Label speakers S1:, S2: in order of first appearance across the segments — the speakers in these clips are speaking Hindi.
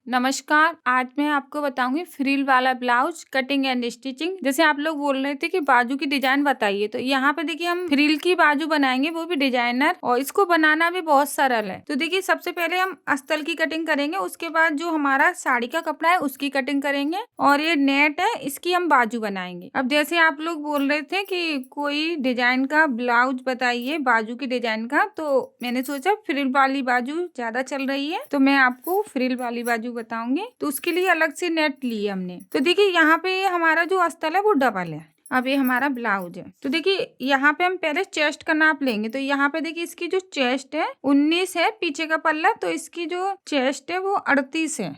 S1: नमस्कार, आज मैं आपको बताऊंगी फ्रिल वाला ब्लाउज कटिंग एंड स्टिचिंग। जैसे आप लोग बोल रहे थे कि बाजू की डिजाइन बताइए, तो यहाँ पे देखिए हम फ्रिल की बाजू बनाएंगे, वो भी डिजाइनर, और इसको बनाना भी बहुत सरल है। तो देखिए सबसे पहले हम अस्तर की कटिंग करेंगे, उसके बाद जो हमारा साड़ी का कपड़ा है उसकी कटिंग करेंगे, और ये नेट है इसकी हम बाजू बनाएंगे। अब जैसे आप लोग बोल रहे थे कि कोई डिजाइन का ब्लाउज बताइए बाजू की डिजाइन का, तो मैंने सोचा फ्रिल वाली बाजू ज्यादा चल रही है, तो मैं आपको फ्रिल वाली बाजू बताऊंगी। तो उसके लिए अलग से नेट लिए हमने। तो देखिए यहाँ पे हमारा जो अस्तर है वो डबल है। अब ये हमारा ब्लाउज है, तो देखिए यहाँ पे हम पहले चेस्ट का नाप लेंगे। तो यहाँ पे देखिए इसकी जो चेस्ट है 19 है, पीछे का पल्ला, तो इसकी जो चेस्ट है वो 38 है।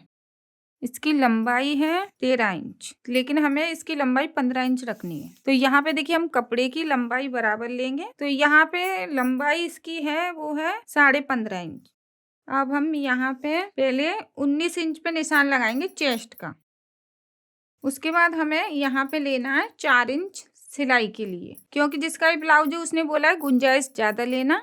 S1: इसकी लंबाई है 13 इंच, लेकिन हमें इसकी लंबाई 15 इंच रखनी है। तो यहाँ पे देखिए हम कपड़े की लंबाई बराबर लेंगे। तो यहाँ पे लंबाई इसकी है वो है 15.5 इंच। अब हम यहाँ पे पहले 19 इंच पे निशान लगाएंगे चेस्ट का। उसके बाद हमें यहाँ पे लेना है 4 इंच सिलाई के लिए, क्योंकि जिसका भी ब्लाउज है उसने बोला है गुंजाइश ज्यादा लेना।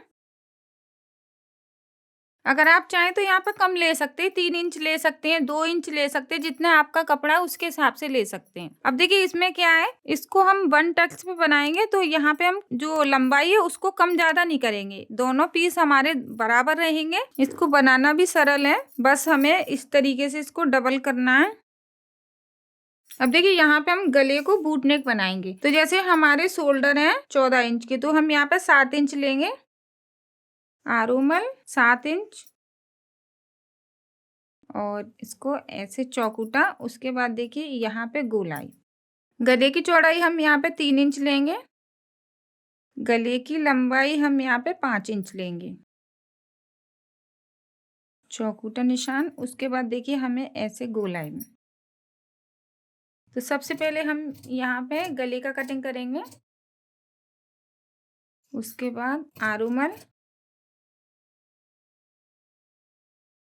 S1: अगर आप चाहें तो यहाँ पे कम ले सकते हैं, 3 इंच ले सकते हैं, 2 इंच ले सकते हैं, जितना आपका कपड़ा है उसके हिसाब से ले सकते हैं। अब देखिए इसमें क्या है, इसको हम 1 टक्स पे बनाएंगे, तो यहाँ पे हम जो लंबाई है उसको कम ज्यादा नहीं करेंगे, दोनों पीस हमारे बराबर रहेंगे। इसको बनाना भी सरल है, बस हमें इस तरीके से इसको डबल करना है। अब देखिए यहाँ पे हम गले को बूट नेक बनाएंगे। तो जैसे हमारे शोल्डर है 14 इंच के, तो हम यहाँ पे 7 इंच लेंगे, आरोमल 7 इंच, और इसको ऐसे चौकुटा। उसके बाद देखिए यहाँ पे गोलाई। गले की चौड़ाई हम यहाँ पे 3 इंच लेंगे, गले की लंबाई हम यहाँ पे 5 इंच लेंगे, चौकुटा निशान। उसके बाद देखिए हमें ऐसे गोलाई में। तो सबसे पहले हम यहाँ पे गले का कटिंग करेंगे, उसके बाद आरोमल।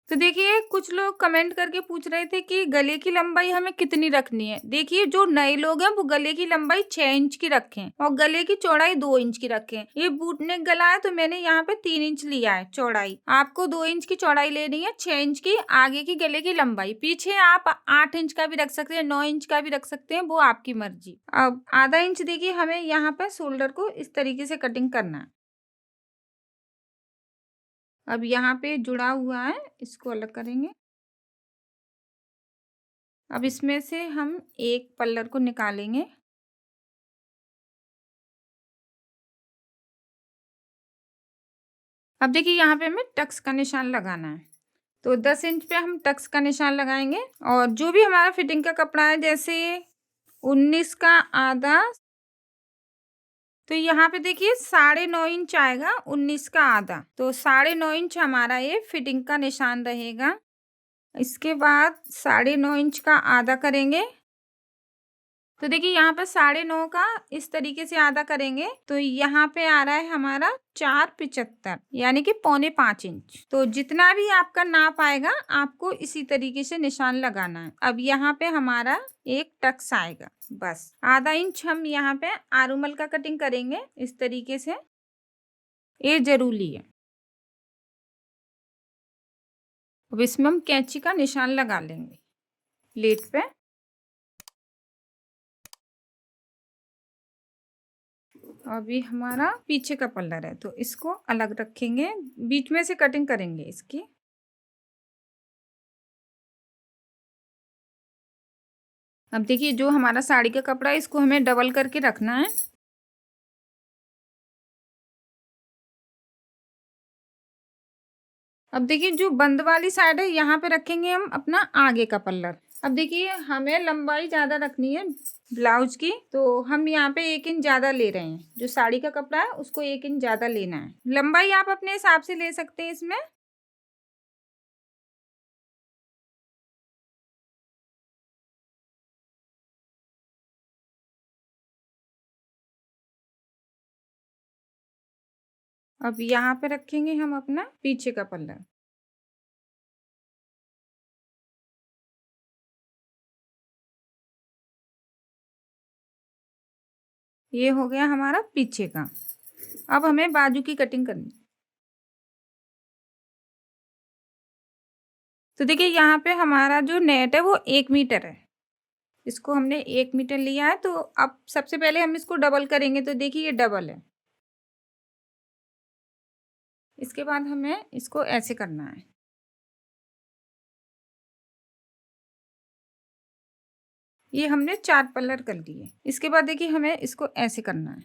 S1: तो देखिए कुछ लोग कमेंट करके पूछ रहे थे कि गले की लंबाई हमें कितनी रखनी है। देखिए जो नए लोग हैं वो गले की लंबाई 6 इंच की रखें और गले की चौड़ाई 2 इंच की रखें। ये बूट नेक गला है, तो मैंने यहाँ पे 3 इंच लिया है चौड़ाई। आपको 2 इंच की चौड़ाई लेनी है, 6 इंच की आगे की गले की लंबाई। पीछे आप 8 इंच का भी रख सकते हैं, 9 इंच का भी रख सकते हैं, वो आपकी मर्जी। अब आधा इंच देखिए हमें यहाँ पे शोल्डर को इस तरीके से कटिंग करना है। अब यहाँ पे जुड़ा हुआ है, इसको अलग करेंगे। अब इसमें से हम एक पल्लर को निकालेंगे। अब देखिए यहाँ पे हमें टक्स का निशान लगाना है, तो 10 इंच पे हम टक्स का निशान लगाएंगे। और जो भी हमारा फिटिंग का कपड़ा है, जैसे 19 का आधा, तो यहाँ पे देखिए 9.5 इंच आएगा, 19 का आधा, तो 9.5 इंच हमारा ये फिटिंग का निशान रहेगा। इसके बाद 9.5 इंच का आधा करेंगे। तो देखिए यहाँ पर 9.5 का इस तरीके से आधा करेंगे, तो यहाँ पे आ रहा है हमारा 4.75, यानी कि 4.25 इंच। तो जितना भी आपका नाप आएगा आपको इसी तरीके से निशान लगाना है। अब यहाँ पे हमारा एक टक्स आएगा, बस आधा इंच हम यहाँ पे आरुमल का कटिंग करेंगे इस तरीके से, ये जरूरी है। अब इसमें हम कैंची का निशान लगा लेंगे प्लेट पे। अभी हमारा पीछे का पल्लर है, तो इसको अलग रखेंगे, बीच में से कटिंग करेंगे इसकी। अब देखिए जो हमारा साड़ी का कपड़ा है इसको हमें डबल करके रखना है। अब देखिए जो बंद वाली साइड है यहाँ पे रखेंगे हम अपना आगे का पल्लर। अब देखिए हमें लंबाई ज्यादा रखनी है ब्लाउज की, तो हम यहाँ पे 1 इंच ज्यादा ले रहे हैं। जो साड़ी का कपड़ा है उसको 1 इंच ज्यादा लेना है। लंबाई आप अपने हिसाब से ले सकते हैं इसमें। अब यहाँ पे रखेंगे हम अपना पीछे का पल्लर। ये हो गया हमारा पीछे का। अब हमें बाजू की कटिंग करनी। तो देखिए यहाँ पे हमारा जो नेट है वो 1 मीटर है। इसको हमने 1 मीटर लिया है, तो अब सबसे पहले हम इसको डबल करेंगे। तो देखिए ये डबल है। इसके बाद हमें इसको ऐसे करना है। ये हमने 4 पल्लर कर लिए। इसके बाद देखिए हमें इसको ऐसे करना है,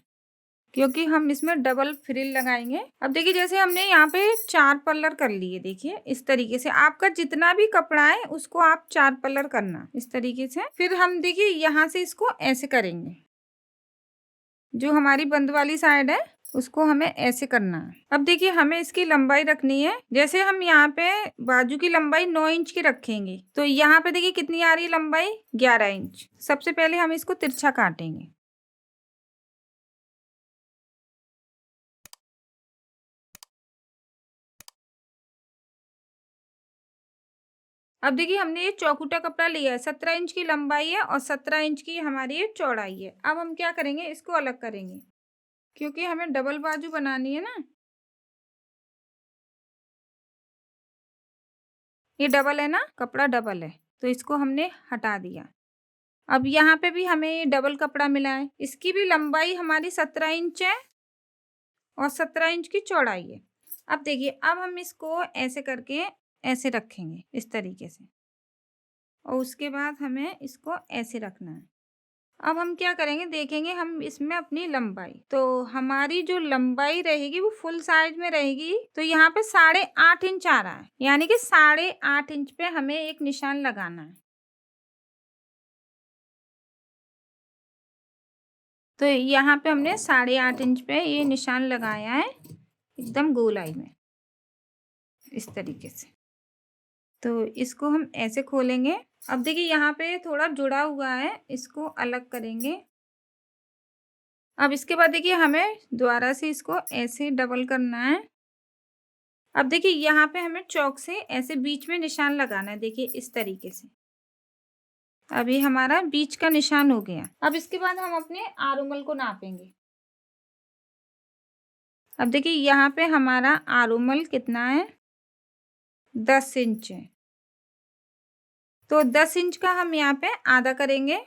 S1: क्योंकि हम इसमें डबल फ्रिल लगाएंगे। अब देखिए जैसे हमने यहाँ पे 4 पल्लर कर लिए, देखिए इस तरीके से आपका जितना भी कपड़ा है उसको आप 4 पल्लर करना इस तरीके से। फिर हम देखिए यहाँ से इसको ऐसे करेंगे, जो हमारी बंद वाली साइड है उसको हमें ऐसे करना है। अब देखिए हमें इसकी लंबाई रखनी है। जैसे हम यहाँ पे बाजू की लंबाई 9 इंच की रखेंगे, तो यहाँ पे देखिए कितनी आ रही है लंबाई, 11 इंच। सबसे पहले हम इसको तिरछा काटेंगे। अब देखिए हमने ये चौकुटा कपड़ा लिया है, 17 इंच की लंबाई है और 17 इंच की हमारी ये चौड़ाई है। अब हम क्या करेंगे, इसको अलग करेंगे, क्योंकि हमें डबल बाजू बनानी है ना। ये डबल है ना, कपड़ा डबल है, तो इसको हमने हटा दिया। अब यहाँ पे भी हमें ये डबल कपड़ा मिला है, इसकी भी लंबाई हमारी 17 इंच है और 17 इंच की चौड़ाई है। अब देखिए अब हम इसको ऐसे करके ऐसे रखेंगे इस तरीके से, और उसके बाद हमें इसको ऐसे रखना है। अब हम क्या करेंगे, देखेंगे हम इसमें अपनी लंबाई, तो हमारी जो लंबाई रहेगी वो फुल साइज में रहेगी। तो यहाँ पे 8.5 इंच आ रहा है, यानी कि 8.5 इंच पे हमें एक निशान लगाना है। तो यहाँ पे हमने 8.5 इंच पे ये निशान लगाया है, एकदम गोलाई में इस तरीके से। तो इसको हम ऐसे खोलेंगे। अब देखिए यहाँ पे थोड़ा जुड़ा हुआ है, इसको अलग करेंगे। अब इसके बाद देखिए हमें दोबारा से इसको ऐसे डबल करना है। अब देखिए यहाँ पे हमें चौक से ऐसे बीच में निशान लगाना है, देखिए इस तरीके से। अब ये हमारा बीच का निशान हो गया। अब इसके बाद हम अपने आरुमल को नापेंगे। अब देखिए यहाँ पे हमारा आरुमल कितना है, 10 इंच है। तो 10 इंच का हम यहाँ पे आधा करेंगे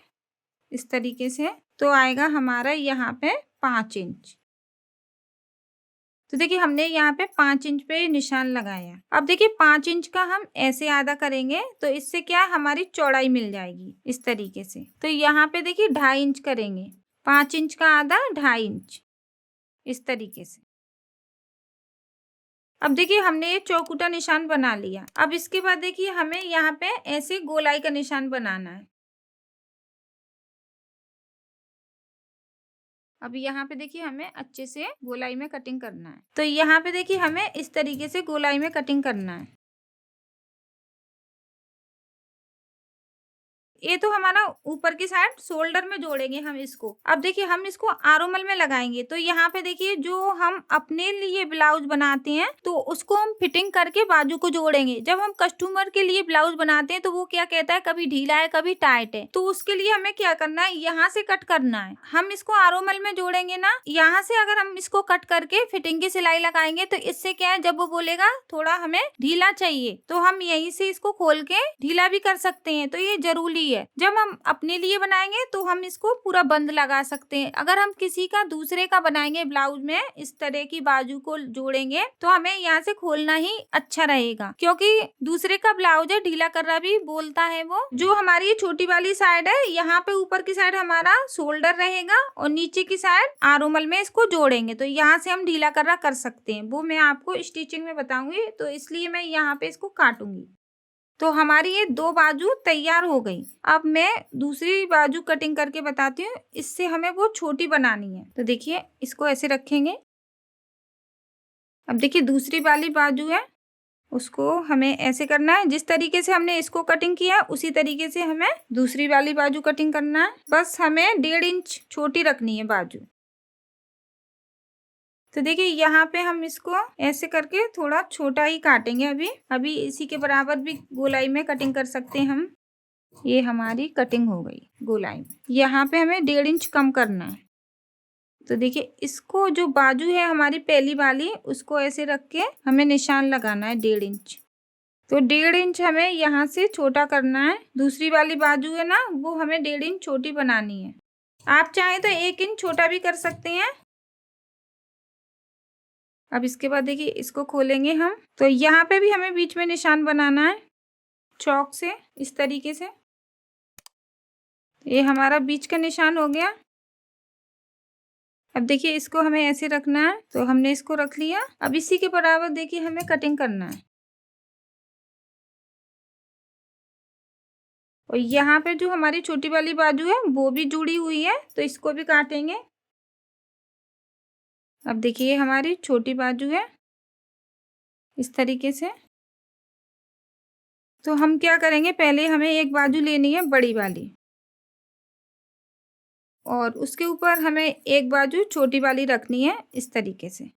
S1: इस तरीके से, तो आएगा हमारा यहाँ पे 5 इंच। तो देखिए हमने यहाँ पे 5 इंच पे निशान लगाया। अब देखिए 5 इंच का हम ऐसे आधा करेंगे, तो इससे क्या हमारी चौड़ाई मिल जाएगी इस तरीके से। तो यहाँ पे देखिए 2.5 इंच करेंगे, 5 इंच का आधा 2.5 इंच इस तरीके से। अब देखिए हमने ये चौकुटा निशान बना लिया। अब इसके बाद देखिए हमें यहाँ पे ऐसे गोलाई का निशान बनाना है। अब यहाँ पे देखिए हमें अच्छे से गोलाई में कटिंग करना है। तो यहाँ पे देखिए हमें इस तरीके से गोलाई में कटिंग करना है। ये तो हमारा ऊपर की साइड शोल्डर में जोड़ेंगे हम इसको। अब देखिए हम इसको आरोमल में लगाएंगे। तो यहाँ पे देखिए जो हम अपने लिए ब्लाउज बनाते हैं तो उसको हम फिटिंग करके बाजू को जोड़ेंगे। जब हम कस्टमर के लिए ब्लाउज बनाते हैं तो वो क्या कहता है, कभी ढीला है कभी टाइट है, तो उसके लिए हमें क्या करना है, यहाँ से कट करना है। हम इसको आरोमल में जोड़ेंगे ना, यहाँ से अगर हम इसको कट करके फिटिंग की सिलाई लगाएंगे तो इससे क्या है, जब वो बोलेगा थोड़ा हमें ढीला चाहिए तो हम यहीं से इसको खोल के ढीला भी कर सकते हैं। तो ये जरूरी है। जब हम अपने लिए बनाएंगे तो हम इसको पूरा बंद लगा सकते हैं। अगर हम किसी का दूसरे का बनाएंगे ब्लाउज में इस तरह की बाजू को जोड़ेंगे तो हमें यहाँ से खोलना ही अच्छा रहेगा, क्योंकि दूसरे का ब्लाउज है ढीला कर रहा भी बोलता है वो। जो हमारी ये छोटी वाली साइड है, यहाँ पे ऊपर की साइड हमारा शोल्डर रहेगा और नीचे की साइड आरोमल में इसको जोड़ेंगे। तो यहाँ से हम ढीला कर रहा कर सकते हैं, वो मैं आपको स्टिचिंग में बताऊंगी, तो इसलिए मैं यहाँ पे इसको काटूंगी। तो हमारी ये 2 बाजू तैयार हो गई। अब मैं दूसरी बाजू कटिंग करके बताती हूँ, इससे हमें वो छोटी बनानी है। तो देखिए इसको ऐसे रखेंगे। अब देखिए दूसरी वाली बाजू है, उसको हमें ऐसे करना है। जिस तरीके से हमने इसको कटिंग किया उसी तरीके से हमें दूसरी वाली बाजू कटिंग करना है। बस हमें 1.5 इंच छोटी रखनी है बाजू। तो देखिए यहाँ पे हम इसको ऐसे करके थोड़ा छोटा ही काटेंगे। अभी इसी के बराबर भी गोलाई में कटिंग कर सकते हैं हम। ये हमारी कटिंग हो गई गोलाई में। यहाँ पे हमें 1.5 इंच कम करना है। तो देखिए इसको जो बाजू है हमारी पहली वाली, उसको ऐसे रख के हमें निशान लगाना है 1.5 इंच। तो 1.5 इंच हमें यहाँ से छोटा करना है। दूसरी वाली बाजू है ना, वो हमें 1.5 इंच छोटी बनानी है। आप चाहें तो 1 इंच छोटा भी कर सकते हैं। अब इसके बाद देखिए इसको खोलेंगे हम, तो यहाँ पे भी हमें बीच में निशान बनाना है चौक से, इस तरीके से। ये हमारा बीच का निशान हो गया। अब देखिए इसको हमें ऐसे रखना है, तो हमने इसको रख लिया। अब इसी के बराबर देखिए हमें कटिंग करना है। और यहाँ पे जो हमारी छोटी वाली बाजू है वो भी जुड़ी हुई है, तो इसको भी काटेंगे। अब देखिए हमारी छोटी बाजू है इस तरीके से। तो हम क्या करेंगे, पहले हमें एक बाजू लेनी है बड़ी वाली, और उसके ऊपर हमें एक बाजू छोटी वाली रखनी है इस तरीके से।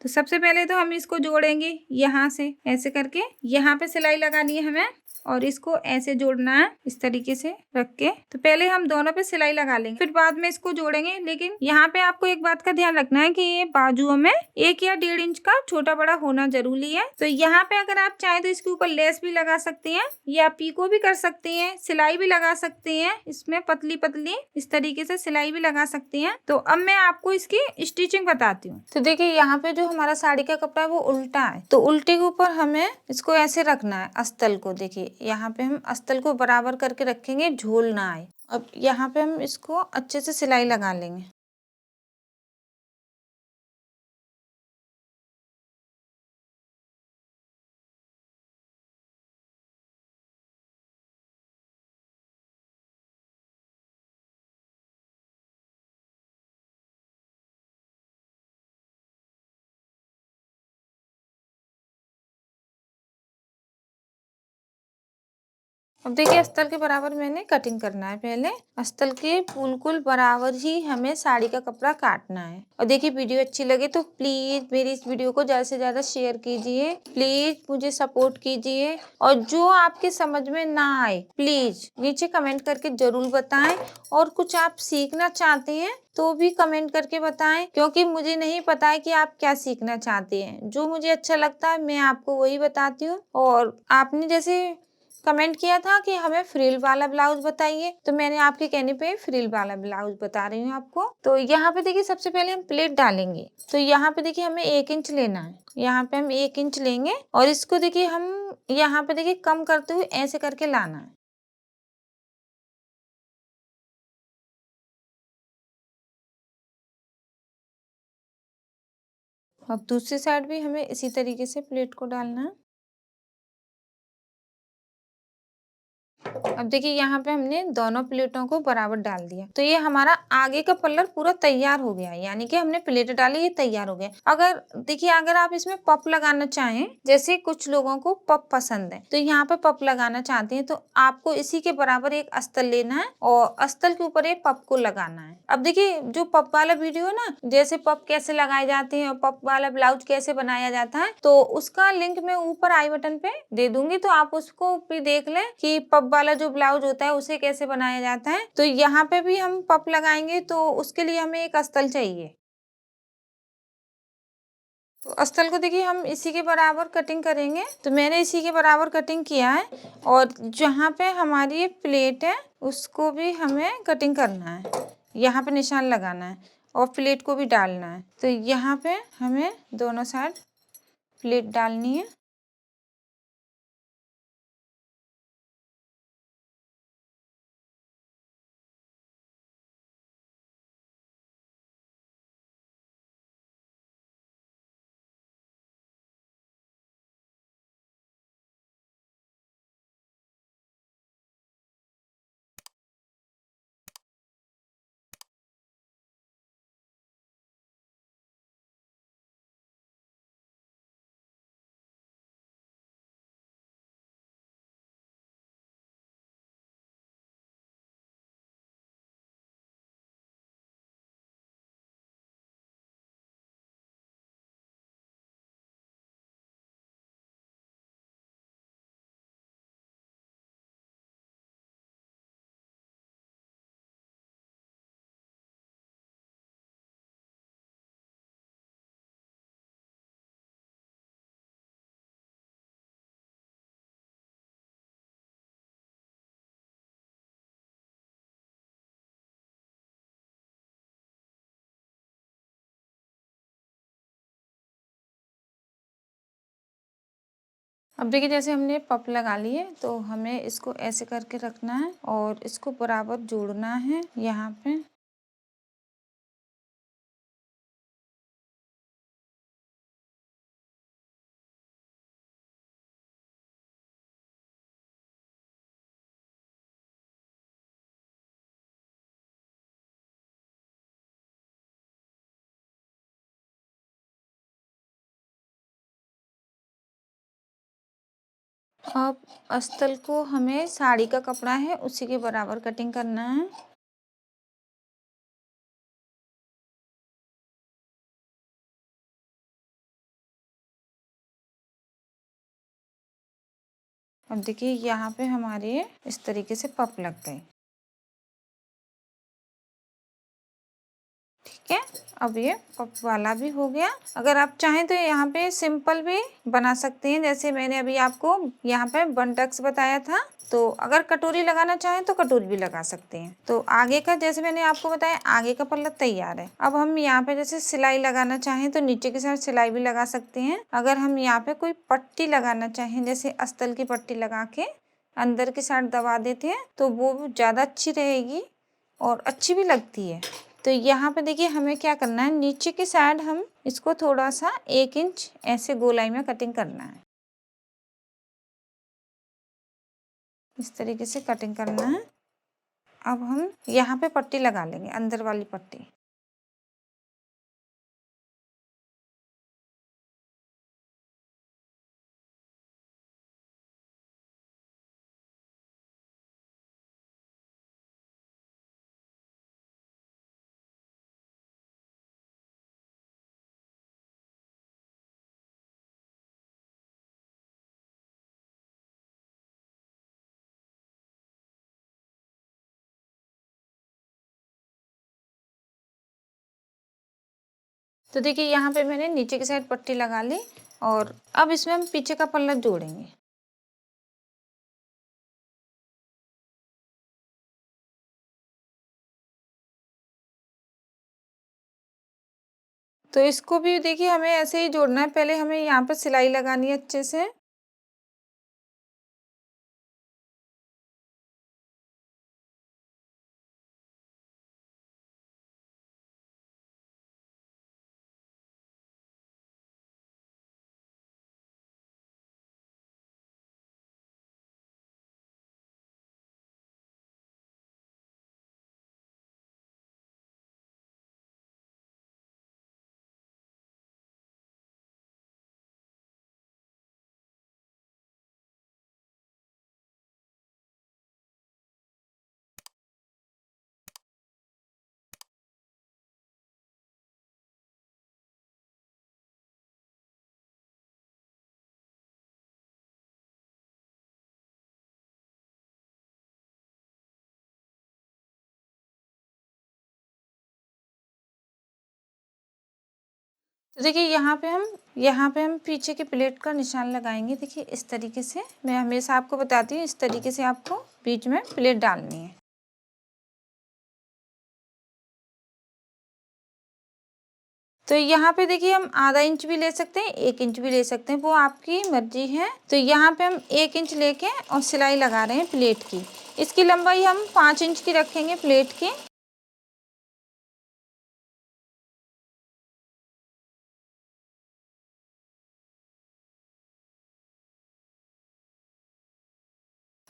S1: तो सबसे पहले तो हम इसको जोड़ेंगे यहाँ से, ऐसे करके यहाँ पे सिलाई लगानी है हमें, और इसको ऐसे जोड़ना है इस तरीके से रख के। तो पहले हम दोनों पे सिलाई लगा लेंगे, फिर बाद में इसको जोड़ेंगे। लेकिन यहाँ पे आपको एक बात का ध्यान रखना है कि ये बाजुओं में 1 या 1.5 इंच का छोटा बड़ा होना जरूरी है। तो यहाँ पे अगर आप चाहें तो इसके ऊपर लेस भी लगा सकती हैं, या पीको भी कर सकती हैं, सिलाई भी लगा सकती हैं। इसमें पतली पतली इस तरीके से सिलाई भी लगा सकती हैं। तो अब मैं आपको इसकी स्टिचिंग बताती हूँ। तो देखिए यहाँ पे जो हमारा साड़ी का कपड़ा है वो उल्टा है, तो उल्टे के ऊपर हमें इसको ऐसे रखना है अस्तर को। देखिए यहाँ पे हम अस्तर को बराबर करके रखेंगे, झोल ना आए। अब यहाँ पे हम इसको अच्छे से सिलाई लगा लेंगे। अब देखिए अस्तर के बराबर मैंने कटिंग करना है। पहले अस्तर के बिल्कुल बराबर ही हमें साड़ी का कपड़ा काटना है। और देखिए वीडियो अच्छी लगे तो प्लीज मेरी इस वीडियो को ज्यादा से ज्यादा शेयर कीजिए, प्लीज मुझे सपोर्ट कीजिए। और जो आपके समझ में ना आए प्लीज नीचे कमेंट करके जरूर बताएं। और कुछ आप सीखना चाहते हैं तो भी कमेंट करके बताएं, क्योंकि मुझे नहीं पता है कि आप क्या सीखना चाहते हैं। जो मुझे अच्छा लगता है मैं आपको वही बताती हूँ। और आपने जैसे कमेंट किया था कि हमें फ्रिल वाला ब्लाउज बताइए, तो मैंने आपके कहने पे फ्रिल वाला ब्लाउज बता रही हूँ आपको। तो यहाँ पे देखिए सबसे पहले हम प्लेट डालेंगे। तो यहाँ पे देखिए हमें 1 इंच लेना है। यहाँ पे हम 1 इंच लेंगे, और इसको देखिए हम यहाँ पे देखिए कम करते हुए ऐसे करके लाना है। अब दूसरी साइड भी हमें इसी तरीके से प्लेट को डालना है। अब देखिए यहाँ पे हमने दोनों प्लेटों को बराबर डाल दिया, तो ये हमारा आगे का पल्लर पूरा तैयार हो गया है। यानी कि हमने प्लेट डाली, ये तैयार हो गया। अगर देखिए अगर आप इसमें पप लगाना चाहें, जैसे कुछ लोगों को पप पसंद है, तो यहाँ पे पप लगाना चाहते हैं, तो आपको इसी के बराबर एक अस्तर लेना है और अस्तर के ऊपर एक पप को लगाना है। अब देखिए जो पप वाला वीडियो है ना, जैसे पप कैसे लगाए जाते हैं और पप वाला ब्लाउज कैसे बनाया जाता है, तो उसका लिंक मैं ऊपर आई बटन पे दे दूंगी, तो आप उसको भी देख लें कि पप वाला जो ब्लाउज होता है उसे कैसे बनाया जाता है। तो यहाँ पे भी हम पप लगाएंगे, तो उसके लिए हमें एक अस्तर चाहिए। तो अस्तर को देखिए हम इसी के बराबर कटिंग करेंगे। तो मैंने इसी के बराबर कटिंग किया है, और जहाँ पे हमारी ये प्लेट है उसको भी हमें कटिंग करना है। यहाँ पे निशान लगाना है और प्लेट को भी डालना है। तो यहाँ पे हमें दोनों साइड प्लेट डालनी है। अब देखिए जैसे हमने पप लगा लिए तो हमें इसको ऐसे करके रखना है और इसको बराबर जोड़ना है यहाँ पे। अब अस्तर को हमें साड़ी का कपड़ा है उसी के बराबर कटिंग करना है। अब देखिए यहाँ पे हमारे इस तरीके से पप लग गए। ठीक है, अब ये पप वाला भी हो गया। अगर आप चाहें तो यहाँ पे सिंपल भी बना सकते हैं, जैसे मैंने अभी आपको यहाँ पे बंटक्स बताया था। तो अगर कटोरी लगाना चाहें तो कटोरी भी लगा सकते हैं। तो आगे का जैसे मैंने आपको बताया आगे का पल्ला तैयार है। अब हम यहाँ पे जैसे सिलाई लगाना चाहें तो नीचे के साइड सिलाई भी लगा सकते हैं। अगर हम यहाँ पे कोई पट्टी लगाना चाहें जैसे अस्तर की पट्टी लगा के अंदर की साइड दबा देते हैं तो वो ज़्यादा अच्छी रहेगी और अच्छी भी लगती है। तो यहाँ पे देखिए हमें क्या करना है, नीचे की साइड हम इसको थोड़ा सा 1 इंच ऐसे गोलाई में कटिंग करना है। इस तरीके से कटिंग करना है। अब हम यहाँ पे पट्टी लगा लेंगे, अंदर वाली पट्टी। तो देखिए यहाँ पे मैंने नीचे की साइड पट्टी लगा ली और अब इसमें हम पीछे का पल्ला जोड़ेंगे। तो इसको भी देखिए हमें ऐसे ही जोड़ना है। पहले हमें यहाँ पर सिलाई लगानी है अच्छे से। तो देखिए यहाँ पे हम पीछे की प्लेट का निशान लगाएंगे। देखिए इस तरीके से, मैं हमेशा आपको बताती हूँ इस तरीके से आपको बीच में प्लेट डालनी है। तो यहाँ पे देखिए हम आधा इंच भी ले सकते हैं, 1 इंच भी ले सकते हैं, वो आपकी मर्जी है। तो यहाँ पे हम 1 इंच लेके और सिलाई लगा रहे हैं प्लेट की। इसकी लंबाई हम 5 इंच की रखेंगे प्लेट की।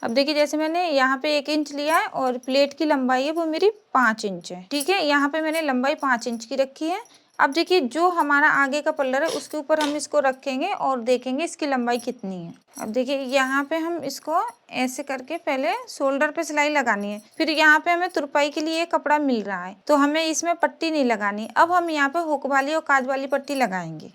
S1: अब देखिए जैसे मैंने यहाँ पे 1 इंच लिया है और प्लेट की लंबाई है वो मेरी 5 इंच है। ठीक है, यहाँ पे मैंने लंबाई 5 इंच की रखी है। अब देखिए जो हमारा आगे का पल्लर है उसके ऊपर हम इसको रखेंगे और देखेंगे इसकी लंबाई कितनी है। अब देखिए यहाँ पे हम इसको ऐसे करके पहले शोल्डर पे सिलाई लगानी है। फिर यहाँ पे हमें तुरपाई के लिए कपड़ा मिल रहा है तो हमें इसमें पट्टी नहीं लगानी। अब हम यहाँ पे हुक वाली और काज वाली पट्टी लगाएंगे।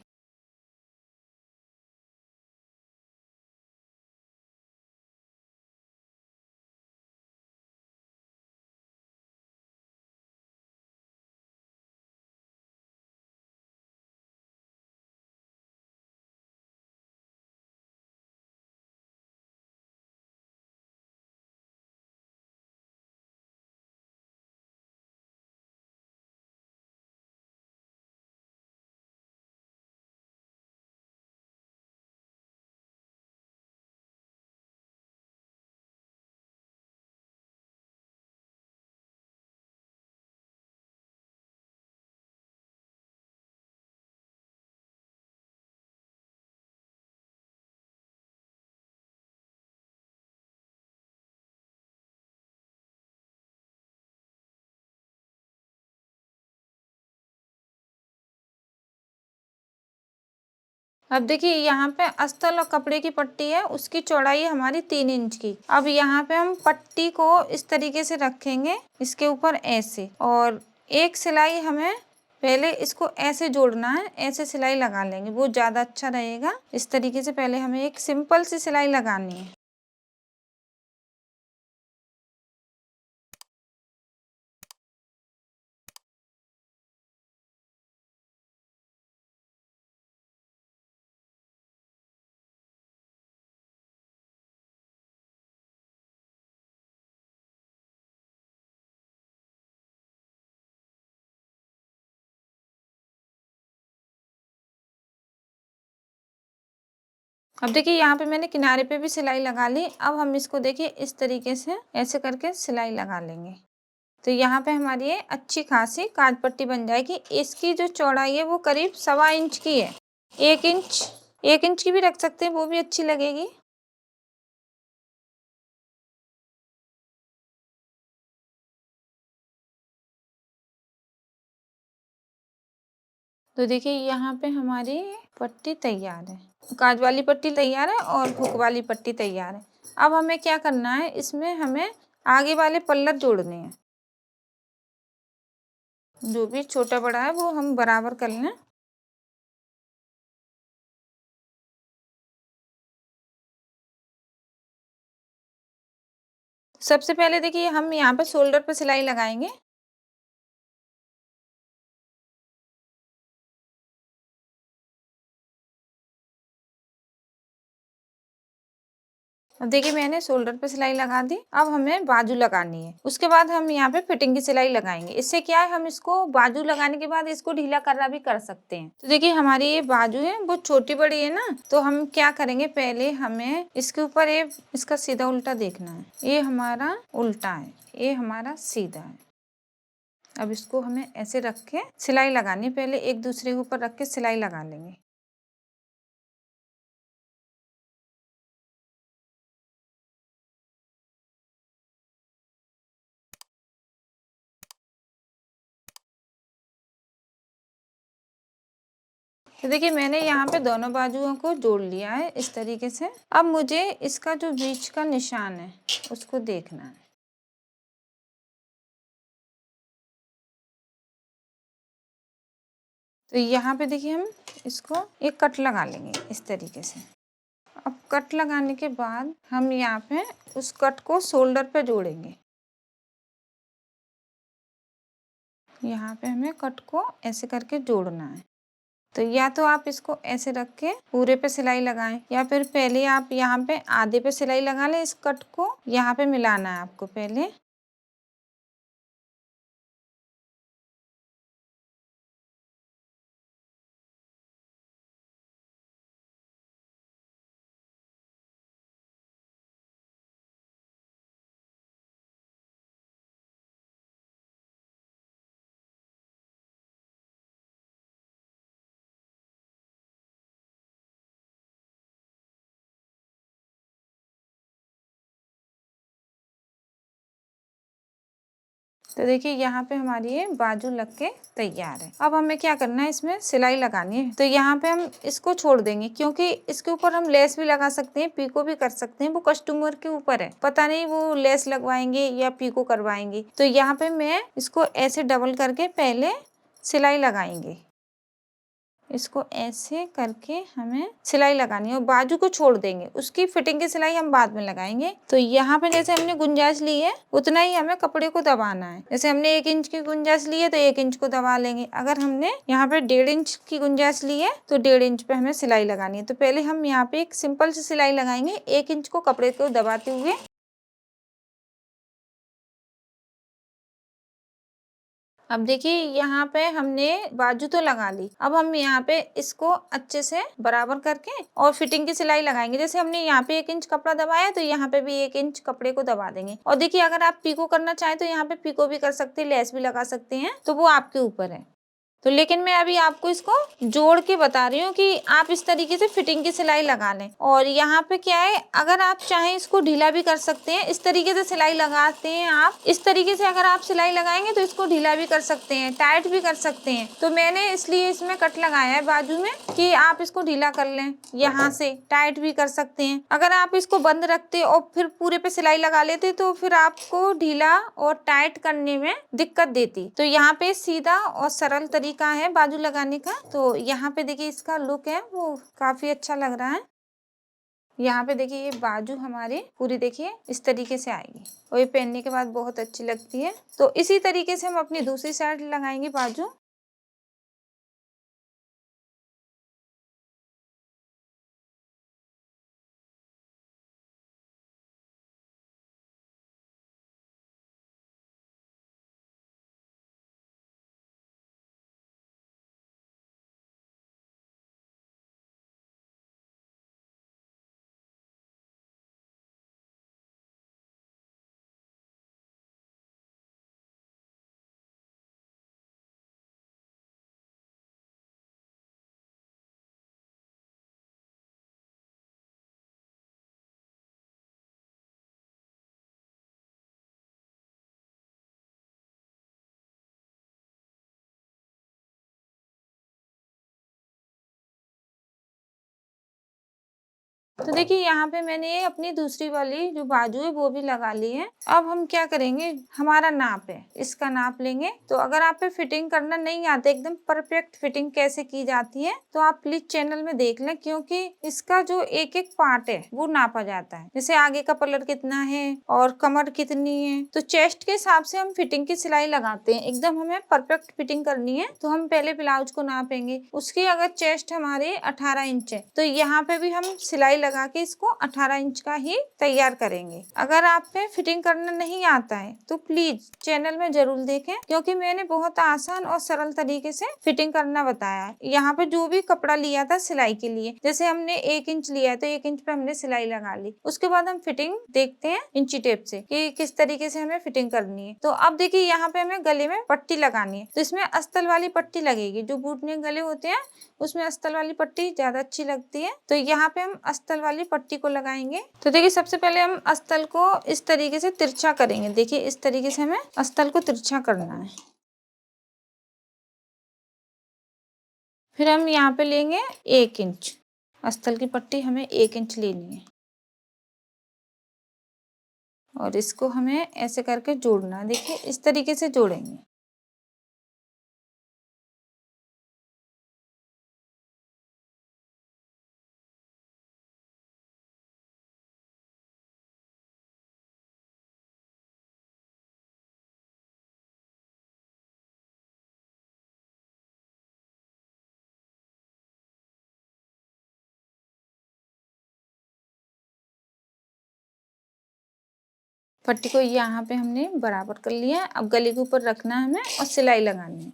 S1: अब देखिए यहाँ पे अस्तर और कपड़े की पट्टी है, उसकी चौड़ाई है हमारी 3 इंच की। अब यहाँ पे हम पट्टी को इस तरीके से रखेंगे इसके ऊपर ऐसे, और एक सिलाई हमें पहले इसको ऐसे जोड़ना है, ऐसे सिलाई लगा लेंगे, वो ज़्यादा अच्छा रहेगा। इस तरीके से पहले हमें एक सिंपल सी सिलाई लगानी है। अब देखिए यहाँ पे मैंने किनारे पे भी सिलाई लगा ली। अब हम इसको देखिए इस तरीके से ऐसे करके सिलाई लगा लेंगे। तो यहाँ पे हमारी ये अच्छी खासी काज पट्टी बन जाएगी। इसकी जो चौड़ाई है वो करीब 1.25 इंच की है। 1 इंच, 1 इंच की भी रख सकते हैं, वो भी अच्छी लगेगी। तो देखिए यहाँ पे हमारी पट्टी तैयार है, काज वाली पट्टी तैयार है और हुक वाली पट्टी तैयार है। अब हमें क्या करना है, इसमें हमें आगे वाले पल्लर जोड़ने हैं। जो भी छोटा बड़ा है वो हम बराबर कर लें। सबसे पहले देखिए हम यहाँ पे शोल्डर पे सिलाई लगाएंगे। अब देखिए मैंने शोल्डर पे सिलाई लगा दी। अब हमें बाजू लगानी है। उसके बाद हम यहाँ पे फिटिंग की सिलाई लगाएंगे। इससे क्या है, हम इसको बाजू लगाने के बाद इसको ढीला करना भी कर सकते हैं। तो देखिए हमारी ये बाजू है वो छोटी बड़ी है ना, तो हम क्या करेंगे, पहले हमें इसके ऊपर ये इसका सीधा उल्टा देखना है। ये हमारा उल्टा है, ये हमारा सीधा है। अब इसको हमें ऐसे रख के सिलाई लगानी है। पहले एक दूसरे के ऊपर रख के सिलाई लगा लेंगे। तो देखिए मैंने यहाँ पे दोनों बाजुओं को जोड़ लिया है इस तरीके से। अब मुझे इसका जो बीच का निशान है उसको देखना है। तो यहाँ पे देखिए हम इसको एक कट लगा लेंगे इस तरीके से। अब कट लगाने के बाद हम यहाँ पे उस कट को शोल्डर पे जोड़ेंगे। यहाँ पे हमें कट को ऐसे करके जोड़ना है। तो या तो आप इसको ऐसे रख के पूरे पे सिलाई लगाएं, या फिर पहले आप यहाँ पे आधे पे सिलाई लगा लें। इस कट को यहाँ पे मिलाना है आपको पहले। तो देखिए यहाँ पे हमारी ये बाजू लग के तैयार है। अब हमें क्या करना है, इसमें सिलाई लगानी है। तो यहाँ पे हम इसको छोड़ देंगे, क्योंकि इसके ऊपर हम लेस भी लगा सकते हैं, पीको भी कर सकते हैं। वो कस्टमर के ऊपर है, पता नहीं वो लेस लगवाएंगे या पीको करवाएंगे। तो यहाँ पे मैं इसको ऐसे डबल करके पहले सिलाई लगाएंगे। इसको ऐसे करके हमें सिलाई लगानी है और बाजू को छोड़ देंगे। उसकी फिटिंग की सिलाई हम बाद में लगाएंगे। तो यहाँ पे जैसे हमने गुंजाइश ली है उतना ही हमें कपड़े को दबाना है। जैसे हमने 1 इंच की गुंजाइश ली है तो 1 इंच को दबा लेंगे। अगर हमने यहाँ पे 1.5 इंच की गुंजाइश ली है तो 1.5 इंच पे हमें सिलाई लगानी है। तो पहले हम यहाँ पे एक सिंपल सी सिलाई लगाएंगे 1 इंच को कपड़े को दबाते हुए। अब देखिए यहाँ पे हमने बाजू तो लगा ली। अब हम यहाँ पे इसको अच्छे से बराबर करके और फिटिंग की सिलाई लगाएंगे। जैसे हमने यहाँ पे 1 इंच कपड़ा दबाया तो यहाँ पे भी 1 इंच कपड़े को दबा देंगे। और देखिए अगर आप पीको करना चाहें तो यहाँ पे पीको भी कर सकते हैं, लेस भी लगा सकते हैं, तो वो आपके ऊपर है।
S2: तो लेकिन मैं अभी आपको इसको जोड़ के बता रही हूँ कि आप इस तरीके से फिटिंग की सिलाई लगा लें। और यहाँ पे क्या है, अगर आप चाहें इसको ढीला भी कर सकते हैं। इस तरीके से सिलाई लगाते हैं आप, इस तरीके से अगर आप सिलाई लगाएंगे तो इसको ढीला भी कर सकते हैं, टाइट भी कर सकते हैं। तो मैंने इसलिए इसमें कट लगाया है बाजू में कि आप इसको ढीला कर लें, यहाँ से टाइट भी कर सकते हैं। अगर आप इसको बंद रखते और फिर पूरे पे सिलाई लगा लेते तो फिर आपको ढीला और टाइट करने में दिक्कत देती। तो यहाँ पे सीधा और सरल तरीका है बाजू लगाने का। तो यहाँ पे देखिए इसका लुक है वो काफी अच्छा लग रहा है। यहाँ पे देखिए ये बाजू हमारी पूरी देखिए इस तरीके से आएगी और ये पहनने के बाद बहुत अच्छी लगती है। तो इसी तरीके से हम अपनी दूसरी साइड लगाएंगे बाजू। तो देखिए यहाँ पे मैंने अपनी दूसरी वाली जो बाजू है वो भी लगा ली है। अब हम क्या करेंगे, हमारा नाप है, इसका नाप लेंगे। तो अगर आप पे फिटिंग करना नहीं आता, एकदम परफेक्ट फिटिंग कैसे की जाती है, तो आप प्लीज चैनल में देख लें, क्योंकि इसका जो एक एक पार्ट है वो नापा जाता है। जैसे आगे का पल्लर कितना है और कमर कितनी है, तो चेस्ट के हिसाब से हम फिटिंग की सिलाई लगाते हैं। एकदम हमें परफेक्ट फिटिंग करनी है तो हम पहले ब्लाउज को नापेंगे। उसकी अगर चेस्ट हमारे 18 इंच है तो यहाँ पे भी हम सिलाई लगा के इसको 18 इंच का ही तैयार करेंगे। अगर आप पे फिटिंग करना नहीं आता है तो प्लीज चैनल में जरूर देखें, क्योंकि मैंने बहुत आसान और सरल तरीके से फिटिंग करना बताया है। यहाँ पे जो भी कपड़ा लिया था सिलाई के लिए, जैसे हमने 1 इंच लिया है तो 1 इंच पे हमने सिलाई लगा ली। उसके बाद हम फिटिंग देखते हैं इंची टेप से कि किस तरीके से हमें फिटिंग करनी है। तो अब देखिए यहाँ पे हमें गले में पट्टी लगानी है, तो इसमें अस्तर वाली पट्टी लगेगी। जो बूट नेक गले होते हैं उसमें अस्तर वाली पट्टी ज्यादा अच्छी लगती है। तो यहाँ पे हम अस्तर वाली पट्टी को लगाएंगे। तो देखिए सबसे पहले हम अस्तर को इस तरीके से तिरछा करेंगे। देखिए इस तरीके से हमें अस्तर को तिरछा करना है। फिर हम यहाँ पे लेंगे 1 इंच, अस्तर की पट्टी हमें 1 इंच लेनी है और इसको हमें ऐसे करके जोड़ना है। देखिए इस तरीके से जोड़ेंगे। पट्टी को यहाँ पे हमने बराबर कर लिया है। अब गले के ऊपर रखना है हमें और सिलाई लगानी है।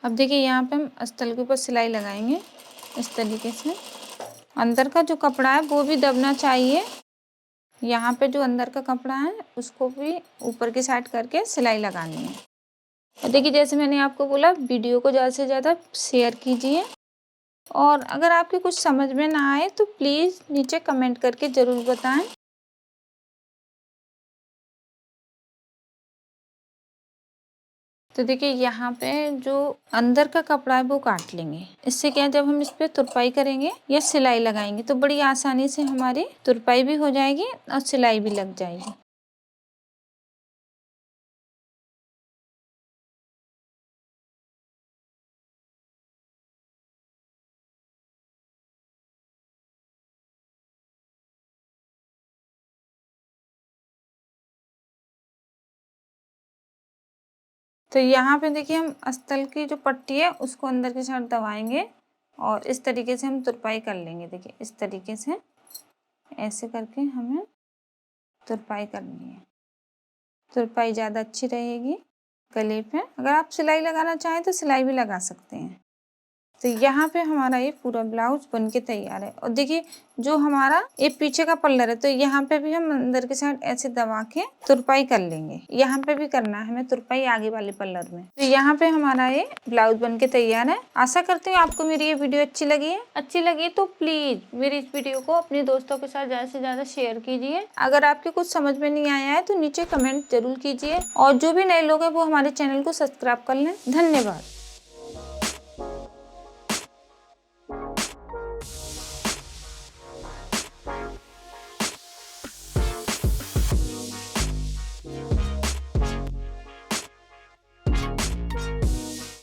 S2: अब देखिए यहाँ पे हम अस्तर के ऊपर सिलाई लगाएंगे इस तरीके से। अंदर का जो कपड़ा है वो भी दबना चाहिए। यहाँ पे जो अंदर का कपड़ा है उसको भी ऊपर की साइड करके सिलाई लगानी है। और देखिए जैसे मैंने आपको बोला, वीडियो को ज़्यादा से ज़्यादा शेयर कीजिए और अगर आपके कुछ समझ में ना आए तो प्लीज़ नीचे कमेंट करके ज़रूर बताएं। तो देखिए यहाँ पे जो अंदर का कपड़ा है वो काट लेंगे। इससे क्या है, जब हम इस पे तुरपाई करेंगे या सिलाई लगाएंगे तो बड़ी आसानी से हमारी तुरपाई भी हो जाएगी और सिलाई भी लग जाएगी। तो यहाँ पे देखिए हम अस्तर की जो पट्टी है उसको अंदर की साइड दबाएंगे और इस तरीके से हम तुरपाई कर लेंगे। देखिए इस तरीके से ऐसे करके हमें तुरपाई करनी है। तुरपाई ज़्यादा अच्छी रहेगी गले पे। अगर आप सिलाई लगाना चाहें तो सिलाई भी लगा सकते हैं। तो यहाँ पे हमारा ये पूरा ब्लाउज बनके तैयार है। और देखिए जो हमारा ये पीछे का पल्लर है, तो यहाँ पे भी हम अंदर के साइड ऐसे दबा के तुरपाई कर लेंगे। यहाँ पे भी करना है हमें तुरपाई आगे वाले पल्लर में। तो यहाँ पे हमारा ये ब्लाउज बनके तैयार है। आशा करती हूँ आपको मेरी ये वीडियो अच्छी लगी है। अच्छी लगी तो प्लीज मेरी इस वीडियो को अपने दोस्तों के साथ ज़्यादा से ज़्यादा शेयर कीजिए। अगर आपके कुछ समझ में नहीं आया है तो नीचे कमेंट जरूर कीजिए। और जो भी नए लोग हैं वो हमारे चैनल को सब्सक्राइब कर लें। धन्यवाद।